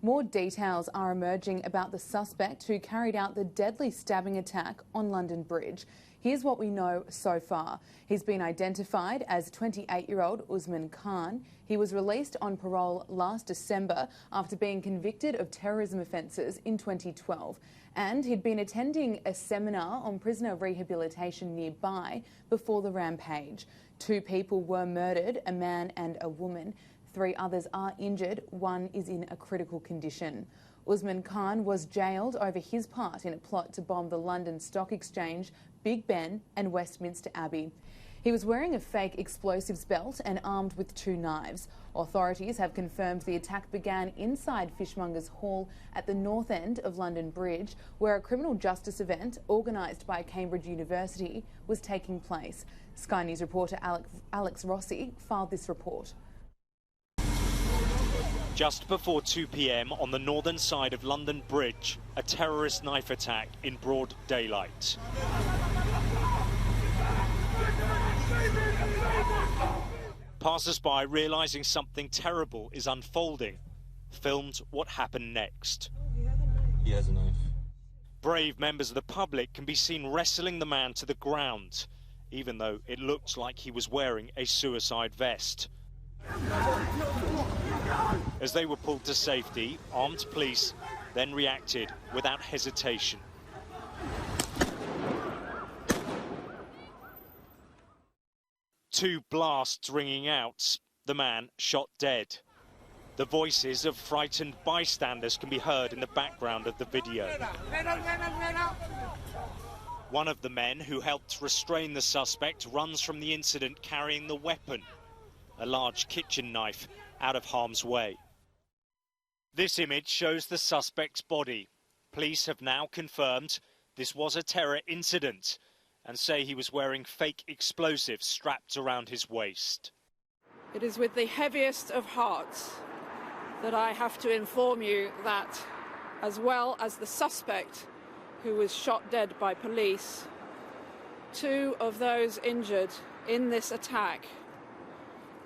More details are emerging about the suspect who carried out the deadly stabbing attack on London Bridge. Here's what we know so far. He's been identified as 28-year-old Usman Khan. He was released on parole last December after being convicted of terrorism offences in 2012. And he'd been attending a seminar on prisoner rehabilitation nearby before the rampage. 2 people were murdered, a man and a woman. 3 others are injured. 1 is in a critical condition. Usman Khan was jailed over his part in a plot to bomb the London Stock Exchange, Big Ben and Westminster Abbey. He was wearing a fake explosives belt and armed with 2 knives. Authorities have confirmed the attack began inside Fishmongers Hall at the north end of London Bridge, where a criminal justice event organised by Cambridge University was taking place. Sky News reporter Alex Rossi filed this report. Just before 2 p.m. on the northern side of London Bridge, a terrorist knife attack in broad daylight. Passers-by, realising something terrible is unfolding, filmed what happened next. He has a knife. Brave members of the public can be seen wrestling the man to the ground, even though it looked like he was wearing a suicide vest. As they were pulled to safety, armed police then reacted without hesitation. Two blasts ringing out, the man shot dead. The voices of frightened bystanders can be heard in the background of the video. One of the men who helped restrain the suspect runs from the incident carrying the weapon, a large kitchen knife, out of harm's way. This image shows the suspect's body. Police have now confirmed this was a terror incident and say he was wearing fake explosives strapped around his waist. It is with the heaviest of hearts that I have to inform you that, as well as the suspect who was shot dead by police, 2 of those injured in this attack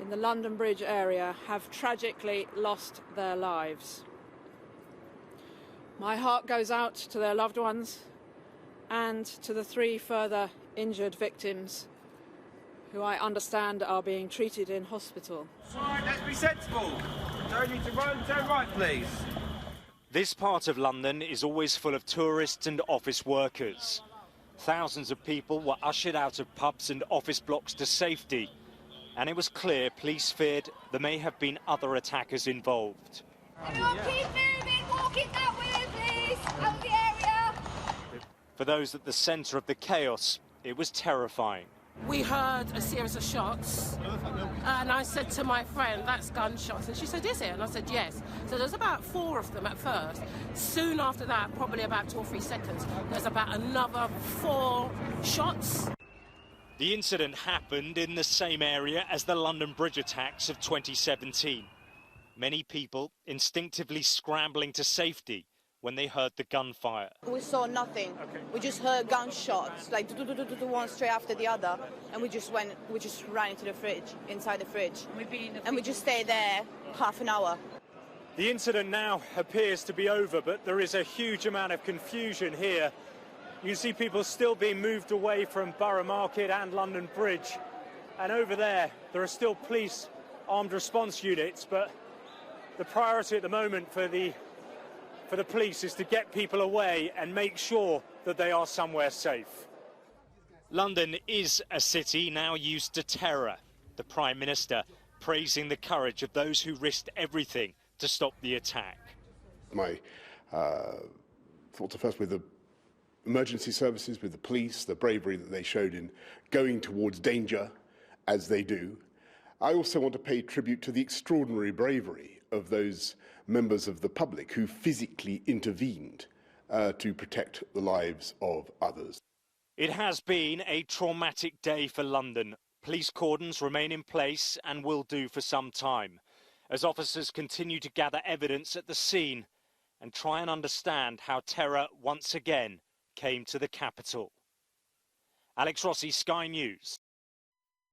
in the London Bridge area have tragically lost their lives. My heart goes out to their loved ones and to the 3 further injured victims who I understand are being treated in hospital. All right, let's be sensible. Don't need to run, turn right, please. This part of London is always full of tourists and office workers. Thousands of people were ushered out of pubs and office blocks to safety, and it was clear police feared there may have been other attackers involved. Everyone keep moving, walking that way, please, out of the area. For those at the centre of the chaos, it was terrifying. We heard a series of shots, and I said to my friend, that's gunshots, and she said, is it? And I said, yes. So there's about 4 of them at first. Soon after that, probably about 2 or 3 seconds, there's about another 4 shots. The incident happened in the same area as the London Bridge attacks of 2017. Many people instinctively scrambling to safety when they heard the gunfire. We saw nothing. We just heard gunshots, like one straight after the other, and we just ran into the fridge, inside the fridge, and we just stayed there half an hour. The incident now appears to be over, but there is a huge amount of confusion here. You can see people still being moved away from Borough Market and London Bridge, and over there are still police armed response units, but the priority at the moment for the police is to get people away and make sure that they are somewhere safe. London is a city now used to terror. The Prime Minister praising the courage of those who risked everything to stop the attack. My thoughts are first with the emergency services, with the police, the bravery that they showed in going towards danger as they do. I also want to pay tribute to the extraordinary bravery of those members of the public who physically intervened to protect the lives of others. It has been a traumatic day for London. Police cordons remain in place and will do for some time, as officers continue to gather evidence at the scene and try and understand how terror once again came to the capital. Alex Rossi, Sky News.